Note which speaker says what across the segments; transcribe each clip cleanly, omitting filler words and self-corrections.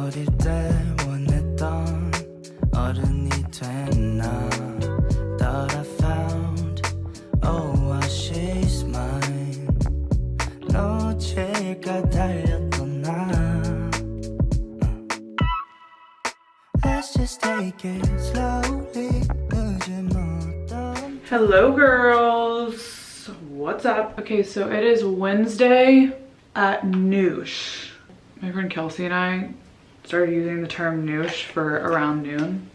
Speaker 1: 어릴 때 원했던 어른이 된 나 Thought I found oh she's mine 놓칠까 달렸던 나 Let's just take it slowly 늦은 어떤
Speaker 2: Hello girls, what's up? Okay, so it is Wednesday at noosh. My friend Kelsey and I started using the term noosh for around noon,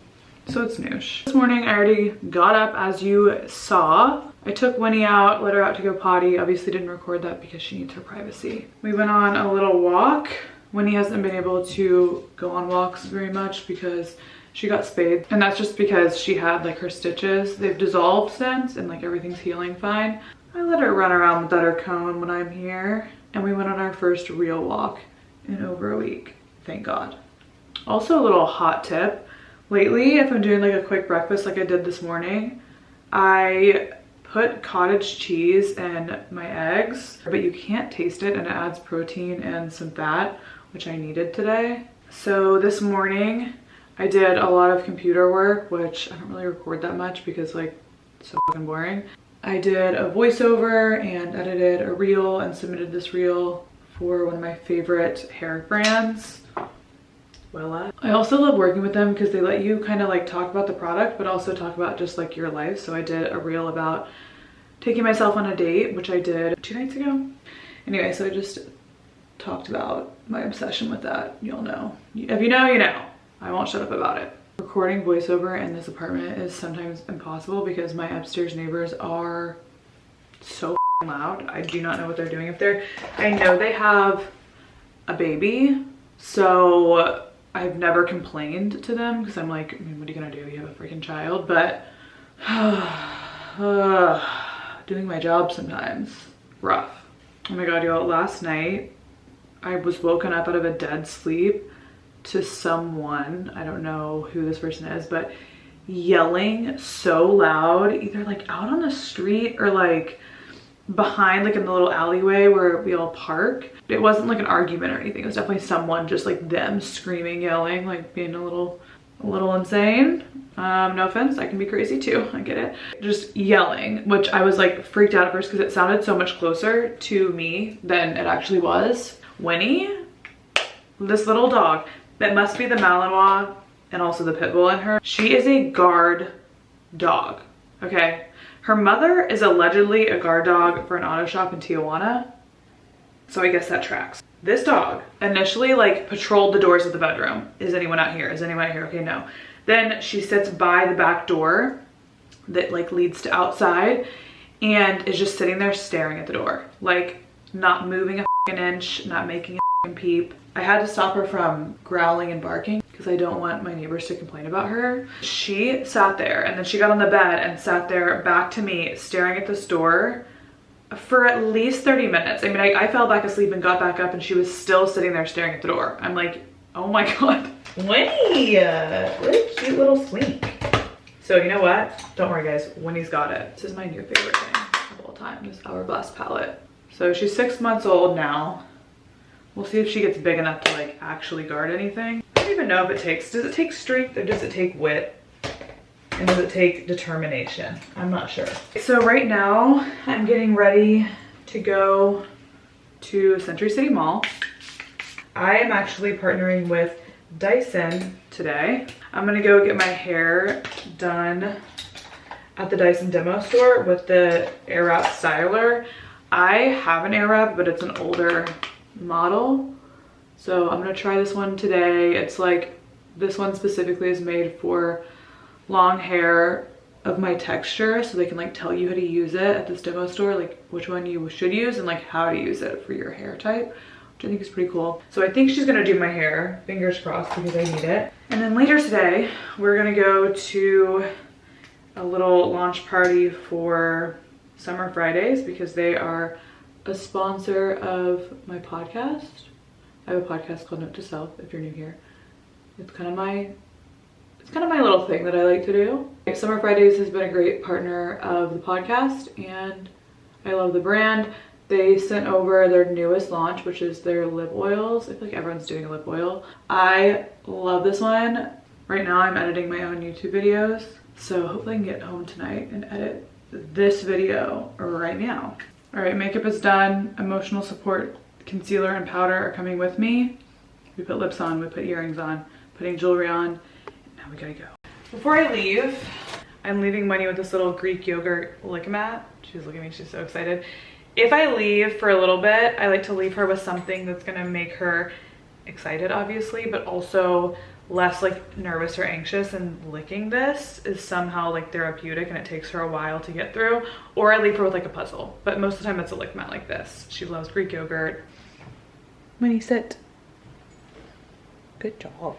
Speaker 2: so it's noosh. This morning I already got up, as you saw. I took Winnie out, let her out to go potty. Obviously didn't record that because she needs her privacy. We went on a little walk. Winnie hasn't been able to go on walks very much because she got spayed, and that's just because she had like her stitches. They've dissolved since and like everything's healing fine. I let her run around without her cone when I'm here, and we went on our first real walk in over a week, thank God. Also a little hot tip, lately if I'm doing like a quick breakfast like I did this morning, I put cottage cheese in my eggs, but you can't taste it and it adds protein and some fat, which I needed today. So this morning I did a lot of computer work, which I don't really record that much because like it's so fucking boring. I did a voiceover and edited a reel and submitted this reel for one of my favorite hair brands, Wella. I also love working with them because they let you kind of like talk about the product but also talk about just like your life. So I did a reel about taking myself on a date, which I did 2 nights ago. Anyway, so I just talked about my obsession with that. You'll know. If you know, you know. I won't shut up about it. Recording voiceover in this apartment is sometimes impossible because my upstairs neighbors are so loud. I do not know what they're doing up there. I know they have a baby, so I've never complained to them because I'm like, I mean, what are you gonna do? You have a freaking child, but doing my job sometimes, rough. Oh my God, y'all, last night I was woken up out of a dead sleep to someone, I don't know who this person is, but yelling so loud, either like out on the street or like behind, like in the little alleyway where we all park. It wasn't like an argument or anything. It was definitely someone, just like them screaming, yelling, like being a little insane. No offense, I can be crazy too, I get it. Just yelling, which I was like freaked out at first because it sounded so much closer to me than it actually was. Winnie, this little dog, that must be the Malinois and also the pit bull in her. She is a guard dog, okay? Her mother is allegedly a guard dog for an auto shop in Tijuana, so I guess that tracks. This dog initially like patrolled the doors of the bedroom. Is anyone out here? Is anyone out here? Okay, no. Then she sits by the back door that like leads to outside and is just sitting there staring at the door, like not moving a inch, not making a peep. I had to stop her from growling and barking because I don't want my neighbors to complain about her. She sat there and then she got on the bed and sat there back to me staring at this door for at least 30 minutes. I mean, I fell back asleep and got back up and she was still sitting there staring at the door. I'm like, oh my God. Winnie, what a cute little slink. So you know what? Don't worry guys, Winnie's got it. This is my new favorite thing of all time, this Hourglass palette. So she's 6 months old now. We'll see if she gets big enough to like actually guard anything. I don't even know if it takes, does it take strength or does it take wit? And does it take determination? I'm not sure. So right now I'm getting ready to go to Century City Mall. I am actually partnering with Dyson today. I'm gonna go get my hair done at the Dyson demo store with the Airwrap styler. I have an Airwrap, but it's an older model, so I'm gonna try this one today. It's like, this one specifically is made for long hair of my texture, so they can like tell you how to use it at this demo store, like which one you should use and like how to use it for your hair type, which I think is pretty cool. So I think she's gonna do my hair, fingers crossed, because I need it. And then later today we're gonna go to a little launch party for Summer Fridays because they are a sponsor of my podcast. I have a podcast called Note to Self, if you're new here. It's kind of my little thing that I like to do. Summer Fridays has been a great partner of the podcast and I love the brand. They sent over their newest launch, which is their lip oils. I feel like everyone's doing a lip oil. I love this one. Right now I'm editing my own YouTube videos, so hopefully I can get home tonight and edit this video right now. All right, makeup is done. Emotional support concealer and powder are coming with me. We put lips on, we put earrings on, putting jewelry on, and now we gotta go. Before I leave, I'm leaving Winnie with this little Greek yogurt lick mat. She's looking at me, she's so excited. If I leave for a little bit, I like to leave her with something that's gonna make her excited, obviously, but also less like nervous or anxious, and licking this is somehow like therapeutic and it takes her a while to get through. Or I leave her with like a puzzle, but most of the time it's a lick mat like this. She loves Greek yogurt. Winnie, sit. Good job.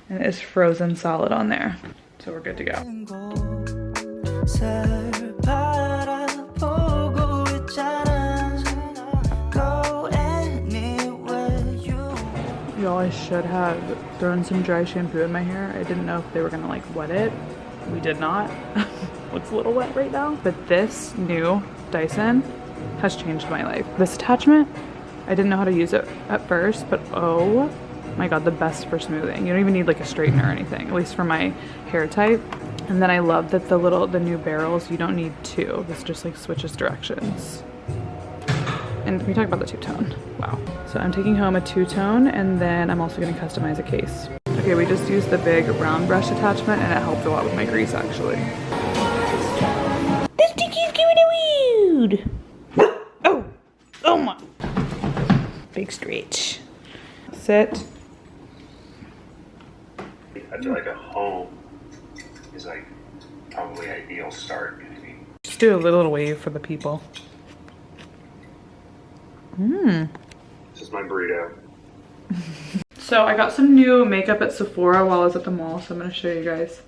Speaker 2: And it's frozen solid on there, so we're good to go. Y'all, I should have thrown some dry shampoo in my hair. I didn't know if they were gonna like wet it. We did not. Looks a little wet right now. But this new Dyson has changed my life. This attachment, I didn't know how to use it at first, but oh my god, the best for smoothing. You don't even need like a straightener or anything, at least for my hair type. And then I love that the new barrels, you don't need two. This just like switches directions. And we talk about the two-tone. Wow. So I'm taking home a two-tone, and then I'm also gonna customize a case. Okay, we just used the big round brush attachment, and it helped a lot with my grease, actually.
Speaker 3: This Dickie's giving a weird. Oh, oh my. Big stretch.
Speaker 2: Sit.
Speaker 4: I feel like a home is like probably ideal start. You know what I mean?
Speaker 2: Just do a little wave for the people.
Speaker 4: This is my burrito.
Speaker 2: So I got some new makeup at Sephora while I was at the mall, so I'm gonna show you guys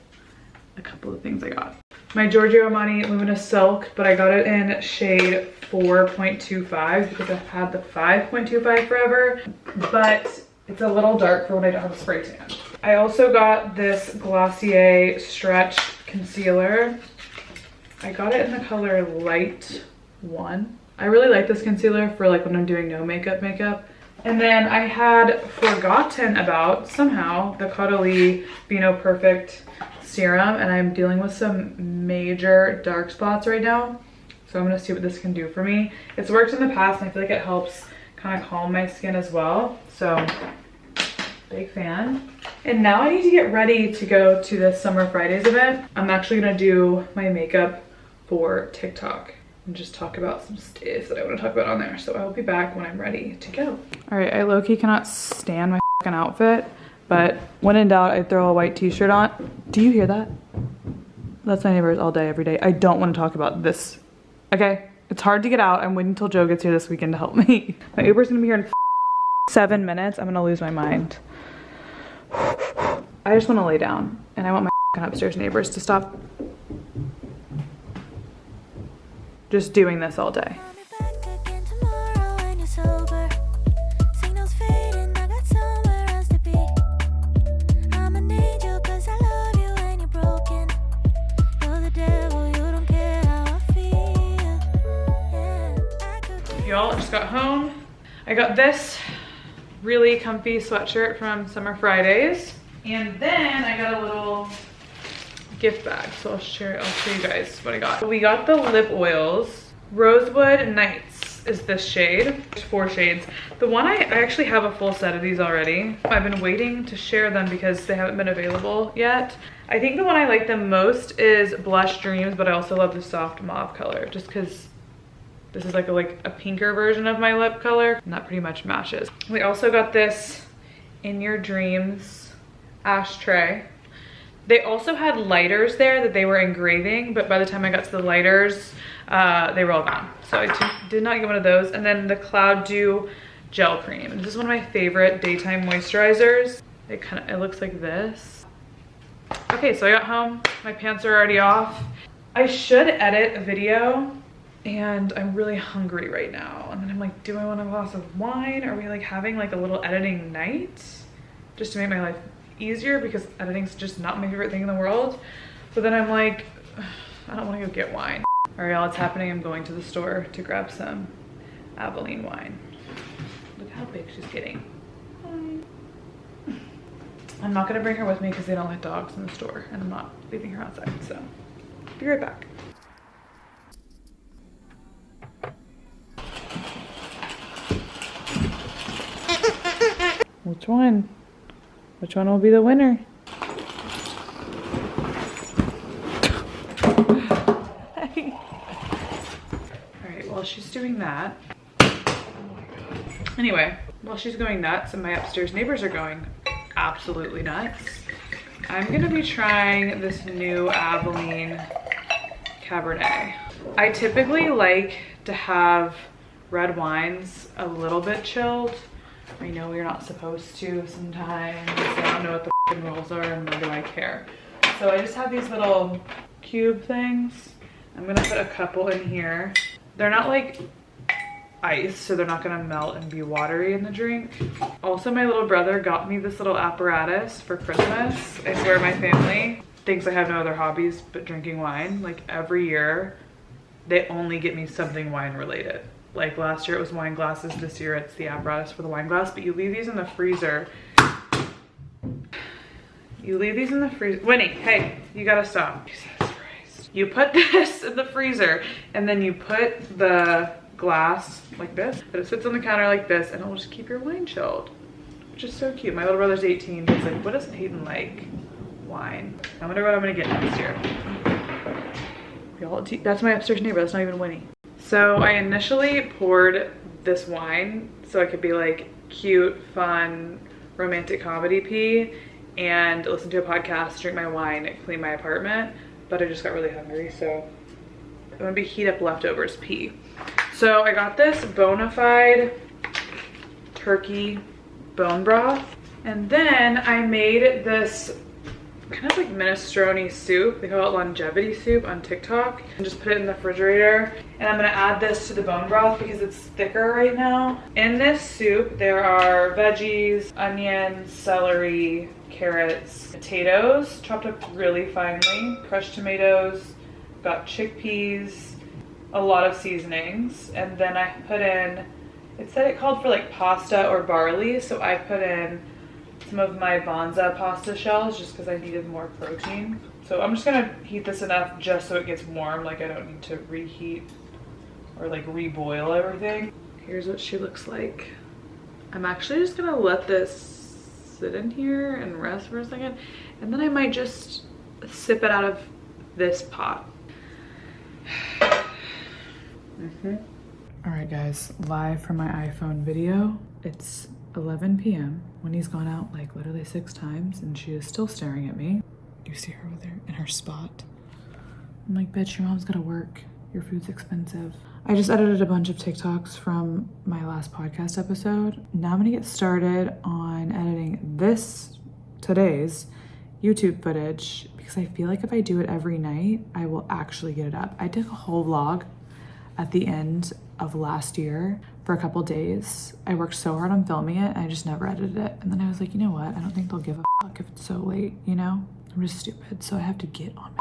Speaker 2: a couple of things I got. My Giorgio Armani Luminous Silk, but I got it in shade 4.25 because I've had the 5.25 forever, but it's a little dark for when I don't have a spray tan. I also got this Glossier Stretch Concealer. I got it in the color Light 1. I really like this concealer for like when I'm doing no makeup. And then I had forgotten about, somehow, the Caudalie Vino Perfect Serum, and I'm dealing with some major dark spots right now. So I'm gonna see what this can do for me. It's worked in the past, and I feel like it helps kind of calm my skin as well. So, big fan. And now I need to get ready to go to this Summer Fridays event. I'm actually gonna do my makeup for TikTok and just talk about some stuff that I want to talk about on there. So I will be back when I'm ready to go. All right, I low-key cannot stand my fucking outfit, but when in doubt, I throw a white t-shirt on. Do you hear that? That's my neighbors all day, every day. I don't want to talk about this, okay? It's hard to get out. I'm waiting until Joe gets here this weekend to help me. My Uber's gonna be here in 7 minutes. I'm gonna lose my mind. I just want to lay down, and I want my upstairs neighbors to stop just doing this all day. Y'all, I just got home. I got this really comfy sweatshirt from Summer Fridays. And then I got a little gift bag, so I'll show you guys what I got. We got the lip oils. Rosewood Nights is this shade. There's 4 shades. The one I actually have a full set of these already. I've been waiting to share them because they haven't been available yet. I think the one I like the most is Blush Dreams, but I also love the soft mauve color just because this is like a pinker version of my lip color, and that pretty much matches. We also got this In Your Dreams ashtray. They also had lighters there that they were engraving, but by the time I got to the lighters, they were all gone. So I did not get one of those. And then the Cloud Dew Gel Cream. This is one of my favorite daytime moisturizers. It looks like this. Okay, so I got home. My pants are already off. I should edit a video, and I'm really hungry right now. And then I'm like, do I want a glass of wine? Are we like having like a little editing night just to make my life easier, because editing's just not my favorite thing in the world. So then I'm like, I don't want to go get wine. All right, y'all, it's happening. I'm going to the store to grab some Aveline wine. Look how big she's getting. Hi. I'm not gonna bring her with me because they don't let dogs in the store, and I'm not leaving her outside, so be right back. Which one? Which one will be the winner? Alright, while she's doing that. Anyway, while she's going nuts and my upstairs neighbors are going absolutely nuts, I'm gonna be trying this new Aveline Cabernet. I typically like to have red wines a little bit chilled. I know you're not supposed to sometimes. I don't know what the f***ing rules are, and nor do I care. So I just have these little cube things. I'm gonna put a couple in here. They're not like ice, so they're not gonna melt and be watery in the drink. Also, my little brother got me this little apparatus for Christmas. I swear my family thinks I have no other hobbies but drinking wine. Like every year, they only get me something wine related. Like last year it was wine glasses, this year it's the apparatus for the wine glass, but you leave these in the freezer. You leave these in the freezer. Winnie, hey, you gotta stop. Jesus Christ. You put this in the freezer and then you put the glass like this, but it sits on the counter like this, and it'll just keep your wine chilled, which is so cute. My little brother's 18. He's like, what does Payton like? Wine. I wonder what I'm gonna get next year. Y'all, that's my upstairs neighbor. That's not even Winnie. So I initially poured this wine so I could be like cute, fun, romantic comedy pee and listen to a podcast, drink my wine, clean my apartment. But I just got really hungry, so I'm gonna be heat up leftovers pee. So I got this Bonafide turkey bone broth, and then I made this kind of like minestrone soup. They call it longevity soup on TikTok, and just put it in the refrigerator. And I'm gonna add this to the bone broth because it's thicker right now. In this soup, there are veggies, onions, celery, carrots, potatoes chopped up really finely, crushed tomatoes, got chickpeas, a lot of seasonings. And then I put in, it said it called for like pasta or barley, so I put in some of my Bonza pasta shells just because I needed more protein. So I'm just gonna heat this enough just so it gets warm. Like I don't need to reheat or like reboil everything. Here's what she looks like. I'm actually just gonna let this sit in here and rest for a second, and then I might just sip it out of this pot. All right guys, live from my iPhone video. It's 11 p.m. Winnie's gone out like literally 6 times and she is still staring at me. You see her over there in her spot. I'm like, bitch, your mom's gotta work. Your food's expensive. I just edited a bunch of TikToks from my last podcast episode. Now I'm gonna get started on editing today's YouTube footage, because I feel like if I do it every night, I will actually get it up. I did a whole vlog at the end of last year for a couple days. I worked so hard on filming it and I just never edited it. And then I was like, you know what? I don't think they'll give a fuck if it's so late, you know? I'm just stupid, so I have to get on my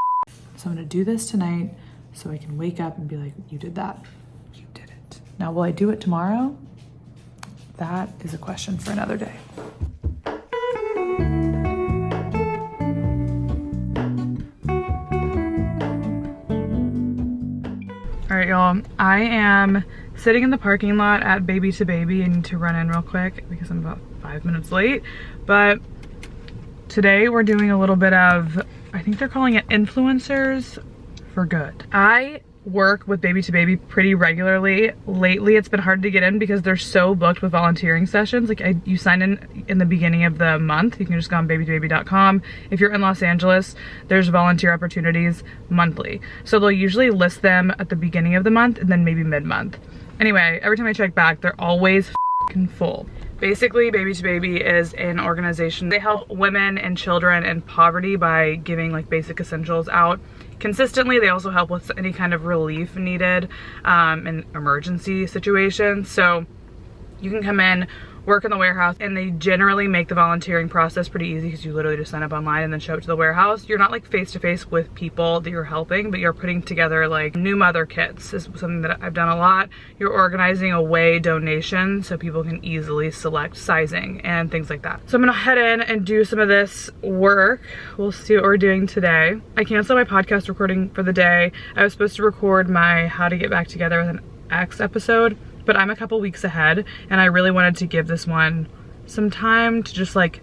Speaker 2: So I'm gonna do this tonight so I can wake up and be like, you did that, you did it. Now, will I do it tomorrow? That is a question for another day. All right, y'all, I am sitting in the parking lot at Baby to Baby. I need to run in real quick because I'm about 5 minutes late. But today we're doing a little bit of, I think they're calling it influencers for good. I work with Baby to Baby pretty regularly. Lately, it's been hard to get in because they're so booked with volunteering sessions. Like you sign in the beginning of the month. You can just go on babytobaby.com. If you're in Los Angeles, there's volunteer opportunities monthly. So they'll usually list them at the beginning of the month and then maybe mid-month. Anyway, every time I check back, they're always f***ing full. Basically, Baby to Baby is an organization. They help women and children in poverty by giving like basic essentials out consistently. They also help with any kind of relief needed in emergency situations. So you can come in work in the warehouse, and they generally make the volunteering process pretty easy because you literally just sign up online and then show up to the warehouse. You're not like face to face with people that you're helping, but you're putting together like new mother kits. This is something that I've done a lot. You're organizing away donations so people can easily select sizing and things like that. So I'm gonna head in and do some of this work. We'll see what we're doing today. I canceled my podcast recording for the day. I was supposed to record my how to get back together with an ex episode, but I'm a couple weeks ahead and I really wanted to give this one some time to just like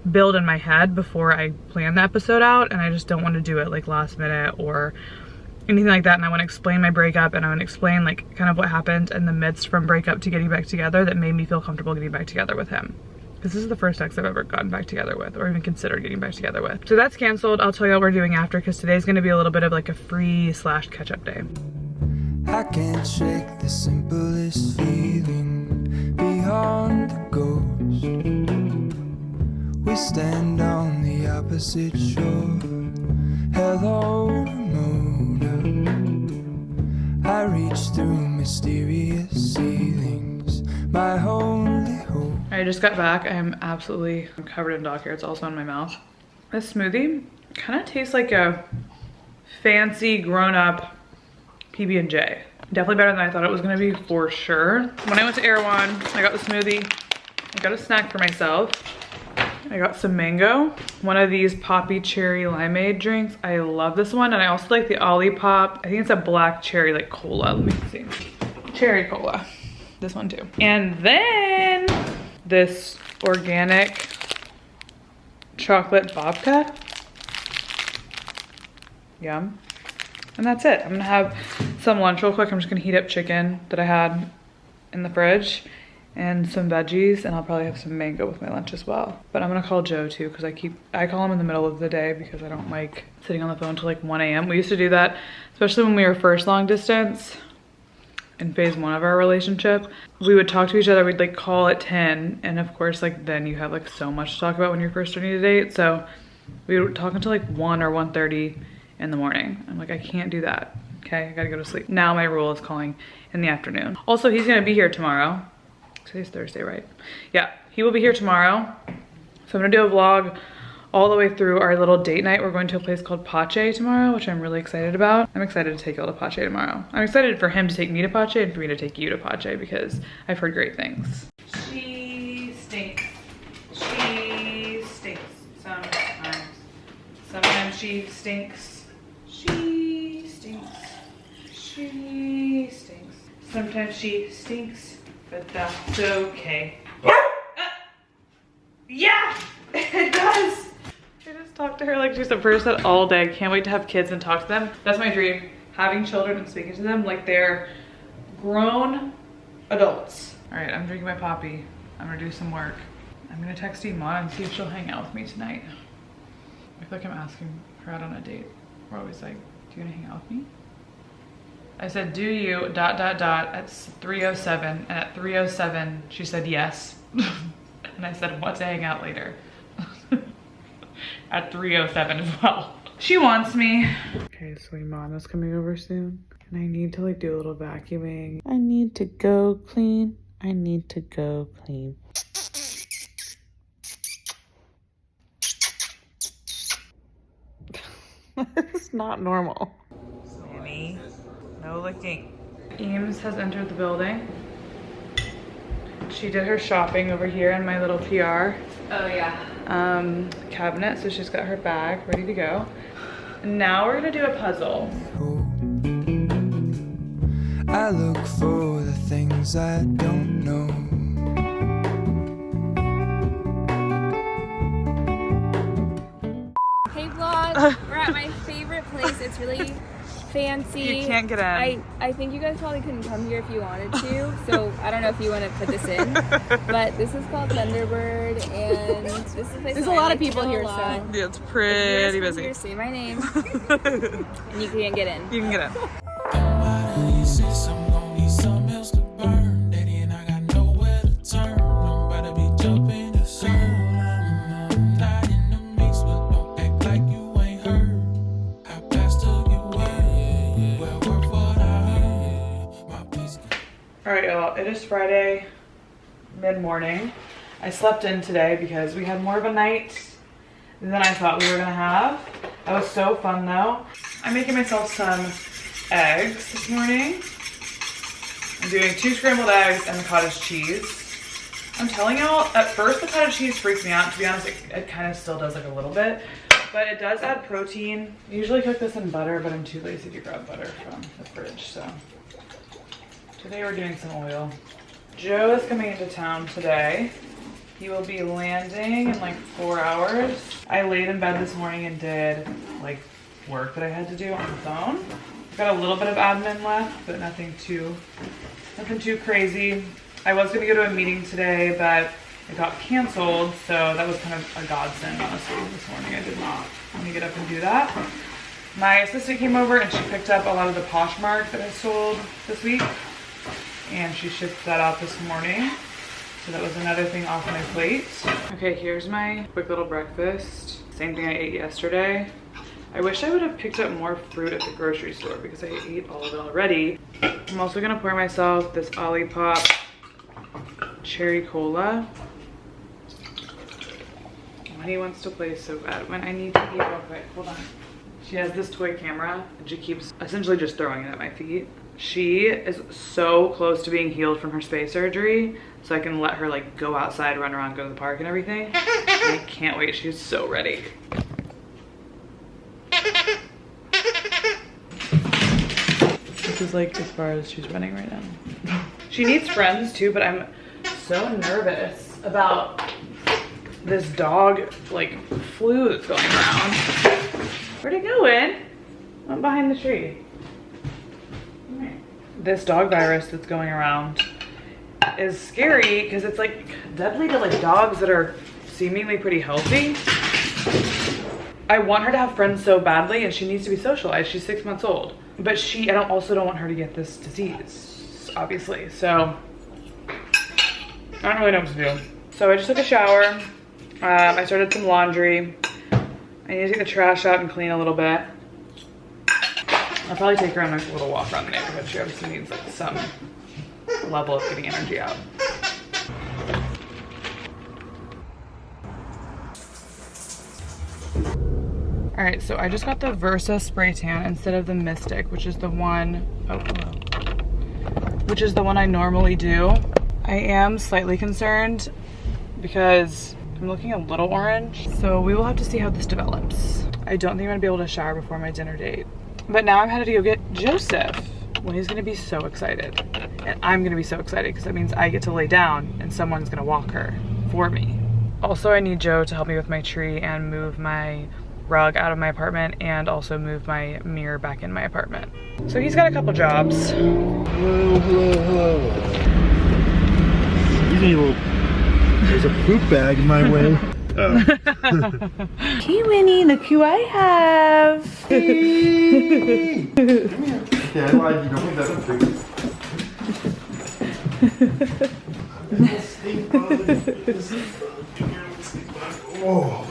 Speaker 2: build in my head before I plan the episode out, and I just don't want to do it like last minute or anything like that. And I want to explain my breakup, and I want to explain like kind of what happened in the midst from breakup to getting back together that made me feel comfortable getting back together with him. Because this is the first ex I've ever gotten back together with or even considered getting back together with. So that's canceled. I'll tell you what we're doing after, because today's going to be a little bit of like a free / catch up day.
Speaker 1: I can't shake the simplest feeling beyond the ghost. We stand on the opposite shore. Hello, Ramona. I reach through mysterious ceilings, my only hope.
Speaker 2: I just got back. I'm absolutely covered in dog hair. It's also in my mouth. This smoothie kind of tastes like a fancy grown-up PB&J. Definitely better than I thought it was gonna be for sure. When I went to Erewhon, I got the smoothie. I got a snack for myself. I got some mango. One of these poppy cherry limeade drinks. I love this one. And I also like the Olipop. I think it's a black cherry like cola. Let me see. Cherry cola. This one too. And then this organic chocolate babka. Yum. And that's it. I'm gonna have some lunch real quick. I'm just gonna heat up chicken that I had in the fridge and some veggies, and I'll probably have some mango with my lunch as well. But I'm gonna call Joe too, because I call him in the middle of the day because I don't like sitting on the phone till like 1 a.m. We used to do that, especially when we were first long distance in phase 1 of our relationship. We would talk to each other, we'd like call at 10, and of course like then you have like so much to talk about when you're first starting to date. So we would talk until like 1 or 1:30 in the morning. I'm like, I can't do that. Okay, I gotta go to sleep. Now my rule is calling in the afternoon. Also, he's gonna be here tomorrow. Today's Thursday, right? Yeah, he will be here tomorrow. So I'm gonna do a vlog all the way through our little date night. We're going to a place called Pache tomorrow, which I'm really excited about. I'm excited to take y'all to Pache tomorrow. I'm excited for him to take me to Pache and for me to take you to Pache because I've heard great things. She stinks. She stinks sometimes. Sometimes she stinks. She stinks. She stinks. Sometimes she stinks, but that's okay. Yeah, it does. I just talked to her like she's a person all day. Can't wait to have kids and talk to them. That's my dream. Having children and speaking to them like they're grown adults. All right, I'm drinking my poppy. I'm gonna do some work. I'm gonna text Iman and see if she'll hang out with me tonight. I feel like I'm asking her out on a date. We're always like, do you wanna hang out with me? I said, do you ... at 3:07, and at 3:07 she said yes. And I said, want to hang out later. At 3:07 as well. She wants me. Okay, so Imana's coming over soon, and I need to like do a little vacuuming.
Speaker 3: I need to go clean. I need to go clean. It's not normal.
Speaker 2: Sammy, no licking. Eames has entered the building. She did her shopping over here in my little PR.
Speaker 5: Oh yeah.
Speaker 2: Cabinet, so she's got her bag ready to go. Now we're gonna do a puzzle.
Speaker 1: I look for the things I don't know.
Speaker 5: Hey vlog, we're at my favorite place. It's really fancy.
Speaker 2: You can't get in.
Speaker 5: I think you guys probably couldn't come here if you wanted to, so I don't know if you want to put this in. But this is called Thunderbird, and this is a place
Speaker 3: There's
Speaker 5: that
Speaker 3: a
Speaker 5: I
Speaker 3: lot
Speaker 5: like
Speaker 3: of people
Speaker 5: to go
Speaker 3: here,
Speaker 5: a lot.
Speaker 3: so
Speaker 2: Yeah, it's
Speaker 5: If
Speaker 2: pretty
Speaker 5: you guys come
Speaker 2: busy.
Speaker 5: here, say my name, and you can get in.
Speaker 2: You can get in. All right, y'all, it is Friday mid-morning. I slept in today because we had more of a night than I thought we were gonna have. That was so fun though. I'm making myself some eggs this morning. I'm doing 2 scrambled eggs and the cottage cheese. I'm telling y'all, at first the cottage cheese freaked me out. To be honest, it kind of still does like a little bit, but it does add protein. I usually cook this in butter, but I'm too lazy to grab butter from the fridge, so today we're doing some oil. Joe is coming into town today. He will be landing in like 4 hours. I laid in bed this morning and did like work that I had to do on the phone. Got a little bit of admin left, but nothing too crazy. I was gonna go to a meeting today, but it got canceled, so that was kind of a godsend, honestly, this morning. I did not want to get up and do that. My assistant came over and she picked up a lot of the Poshmark that I sold this week, and she shipped that out this morning. So that was another thing off my plate. Okay, here's my quick little breakfast. Same thing I ate yesterday. I wish I would have picked up more fruit at the grocery store because I ate all of it already. I'm also gonna pour myself this Olipop cherry cola. Honey wants to play so bad when I need to eat real quick. Hold on. She has this toy camera and she keeps essentially just throwing it at my feet. She is so close to being healed from her spay surgery, so I can let her like go outside, run around, go to the park and everything. I can't wait. She's so ready. This is like as far as she's running right now. She needs friends too, but I'm so nervous about this dog like flu that's going around. Where'd it go in? I'm behind the tree. This dog virus that's going around is scary because it's like deadly to like dogs that are seemingly pretty healthy. I want her to have friends so badly and she needs to be socialized. She's 6 months old, but I also don't want her to get this disease, obviously. So I don't really know what to do. So I just took a shower. I started some laundry. I need to take the trash out and clean a little bit. I'll probably take her on a little walk around the neighborhood. She obviously needs like some level of getting energy out. All right, so I just got the Versa spray tan instead of the Mystic, which is the one, which is the one I normally do. I am slightly concerned because I'm looking a little orange. So we will have to see how this develops. I don't think I'm gonna be able to shower before my dinner date. But now I'm headed to go get Joseph. Well, he's gonna be so excited. And I'm gonna be so excited because that means I get to lay down and someone's gonna walk her for me. Also, I need Joe to help me with my tree and move my rug out of my apartment and also move my mirror back in my apartment. So he's got a couple jobs.
Speaker 6: There's a poop bag in my way.
Speaker 3: Hey Winnie, look who I have.
Speaker 6: Hey! Come here. Okay, I lied. You don't think that's a Oh.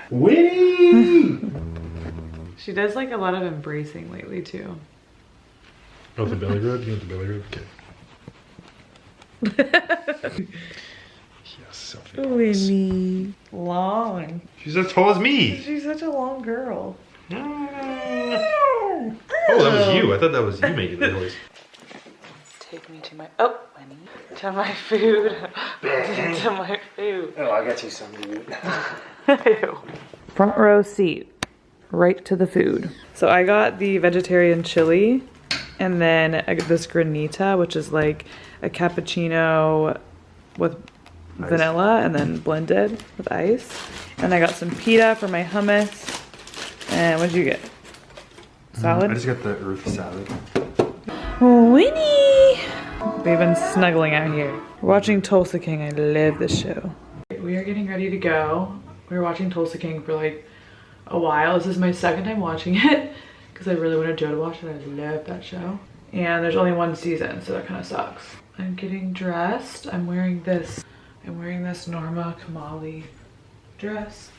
Speaker 6: Winnie!
Speaker 2: She does like a lot of embracing lately too.
Speaker 6: Oh, the belly rub? You want the belly rub? Okay. Yes, Sophie.
Speaker 2: Winnie. Long.
Speaker 6: She's as tall as me.
Speaker 2: She's such a long girl.
Speaker 6: Oh, that was you. I thought that was you making the noise.
Speaker 2: Take me to my, Winnie. To my food. To my food.
Speaker 7: Oh, I got you some, dude.
Speaker 2: Front row seat. Right to the food. So I got the vegetarian chili and then I got this granita, which is like a cappuccino with vanilla and then blended with ice. And I got some pita for my hummus. And what did you get? Salad?
Speaker 6: I just got the earth salad.
Speaker 2: Winnie! They've been snuggling out here. We're watching Tulsa King. I love this show. We are getting ready to go. We were watching Tulsa King for like a while. This is my second time watching it because I really wanted Joe to watch it. I love that show. And there's only one season, so that kind of sucks. I'm getting dressed. I'm wearing this Norma Kamali dress.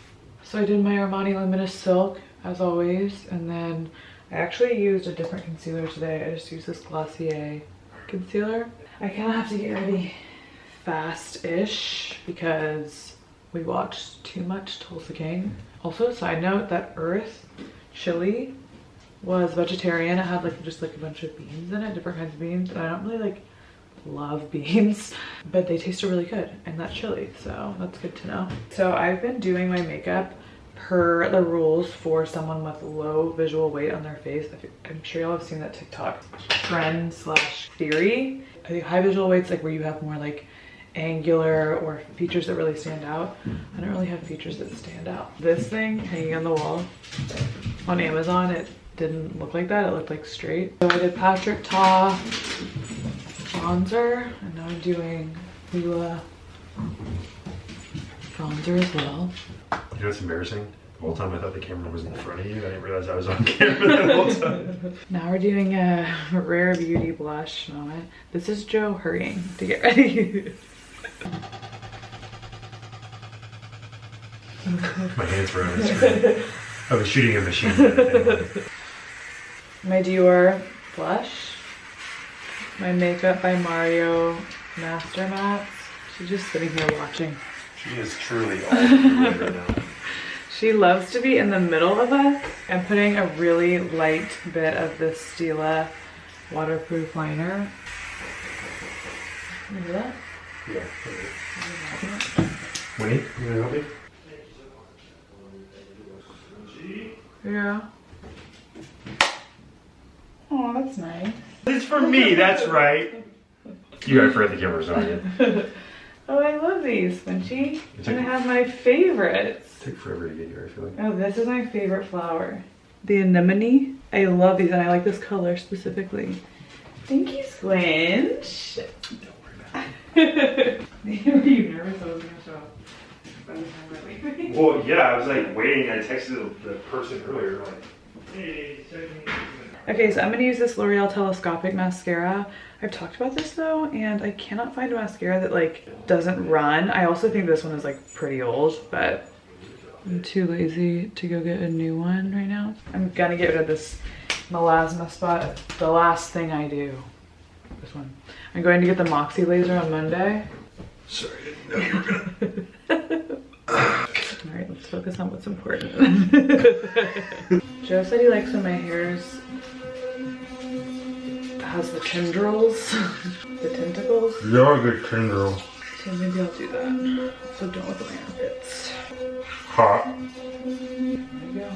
Speaker 2: So I did my Armani Luminous Silk as always, and then I actually used a different concealer today. I just used this Glossier concealer. I kind of have to get ready fast-ish because we watched too much Tulsa King. Also, side note, that Earth chili was vegetarian. It had like just like a bunch of beans in it, different kinds of beans, and I don't really like love beans, but they tasted really good in that chili, so that's good to know. So I've been doing my makeup per the rules for someone with low visual weight on their face. I'm sure y'all have seen that TikTok trend slash theory. I think high visual weight's like where you have more like angular or features that really stand out. I don't really have features that stand out. This thing hanging on the wall on Amazon, it didn't look like that. It looked like straight. So I did Patrick Ta bronzer, and now I'm doing Lila bronzer as well.
Speaker 6: You know what's embarrassing? The whole time I thought the camera was in front of you. I didn't realize I was on camera the whole time.
Speaker 2: Now we're doing a Rare Beauty blush moment. This is Joe hurrying to get ready.
Speaker 6: My hands were on the screen. I was shooting a machine.
Speaker 2: My Dior blush. My Makeup by Mario Master Mats. She's just sitting here watching.
Speaker 6: She is truly all over right now.
Speaker 2: She loves to be in the middle of us. I'm putting a really light bit of this Stila waterproof liner. Can you do that?
Speaker 6: Yeah. Winnie, you gonna help me?
Speaker 2: Yeah. Oh, that's nice.
Speaker 6: It's for me, that's right. You gotta forget the camera's on you.
Speaker 2: Oh, I love these, Swinchy. And I have my favorites.
Speaker 6: It took forever to get here, I feel like.
Speaker 2: Oh, this is my favorite flower. The anemone. I love these, and I like this color specifically. Thank you, Squinch.
Speaker 6: Don't worry about
Speaker 2: Were you nervous I was gonna show up by the time we're leaving?
Speaker 6: Well, yeah, I was like waiting. I texted the person earlier, like, hey, send me.
Speaker 2: Okay, so I'm gonna use this L'Oreal Telescopic mascara. I've talked about this though, and I cannot find a mascara that like doesn't run. I also think this one is like pretty old, but I'm too lazy to go get a new one right now. I'm gonna get rid of this melasma spot. The last thing I do. This one. I'm going to get the Moxie laser on Monday.
Speaker 6: Sorry, I didn't know you were gonna.
Speaker 2: All right, let's focus on what's important. Joe said he likes when my hair's has the tendrils, the tentacles.
Speaker 6: You're a good tendril.
Speaker 2: So maybe I'll do that. So don't look at my armpits.
Speaker 6: Hot.
Speaker 2: There you go.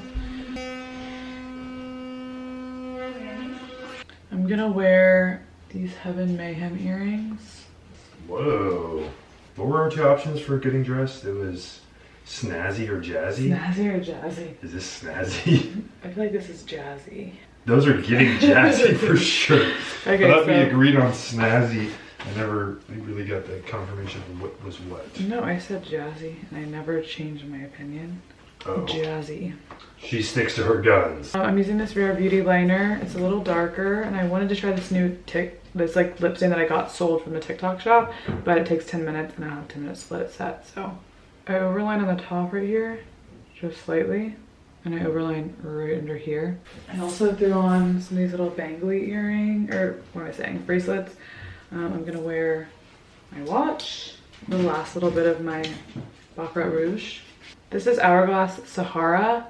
Speaker 2: I'm gonna wear these Heaven Mayhem earrings.
Speaker 6: Whoa. What were our two options for getting dressed? It was snazzy or jazzy?
Speaker 2: Snazzy or jazzy?
Speaker 6: Is this snazzy?
Speaker 2: I feel like this is jazzy.
Speaker 6: Those are getting jazzy for sure.
Speaker 2: Okay,
Speaker 6: I thought we
Speaker 2: so-
Speaker 6: agreed on snazzy. I never really got the confirmation of what was what.
Speaker 2: No, I said jazzy, and I never changed my opinion.
Speaker 6: Oh.
Speaker 2: Jazzy.
Speaker 6: She sticks to her guns.
Speaker 2: I'm using this Rare Beauty liner. It's a little darker, and I wanted to try this new this like lip stain that I got sold from the TikTok shop, but it takes 10 minutes, and I don't have 10 minutes to let it set. So I overline on the top right here, just slightly, and I overline right under here. I also threw on some of these little bangly what am I saying, bracelets. I'm gonna wear my watch, the last little bit of my Baccarat Rouge. This is Hourglass Sahara.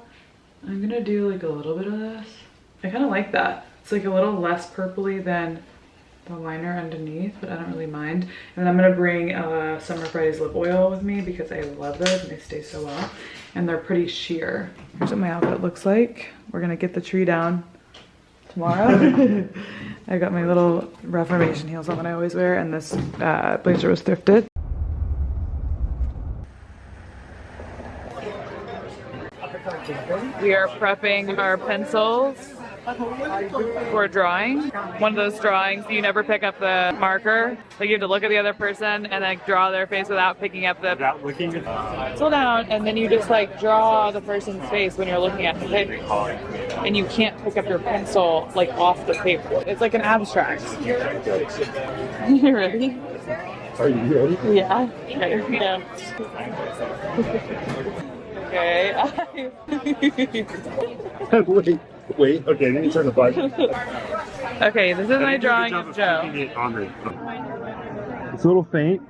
Speaker 2: I'm gonna do like a little bit of this. I kind of like that. It's like a little less purpley than the liner underneath, but I don't really mind. And then I'm gonna bring Summer Fridays lip oil with me because I love those and they stay so well. And they're pretty sheer. Here's what my outfit looks like. We're gonna get the tree down tomorrow. I got my little Reformation heels on that I always wear, and this blazer was thrifted. We are prepping our pencils for drawing. One of those drawings, you never pick up the marker. Like you have to look at the other person and like draw their face without picking up the...
Speaker 6: Without looking at
Speaker 2: Slow down, and then you just like draw the person's face when you're looking at the paper. And you can't pick up your pencil like off the paper. It's like an abstract. You ready?
Speaker 6: Are you ready?
Speaker 2: Yeah. Okay. Yeah. Okay.
Speaker 6: Wait. Okay, let me turn the button.
Speaker 2: Okay, this is my drawing of Joe.
Speaker 6: It's a little faint.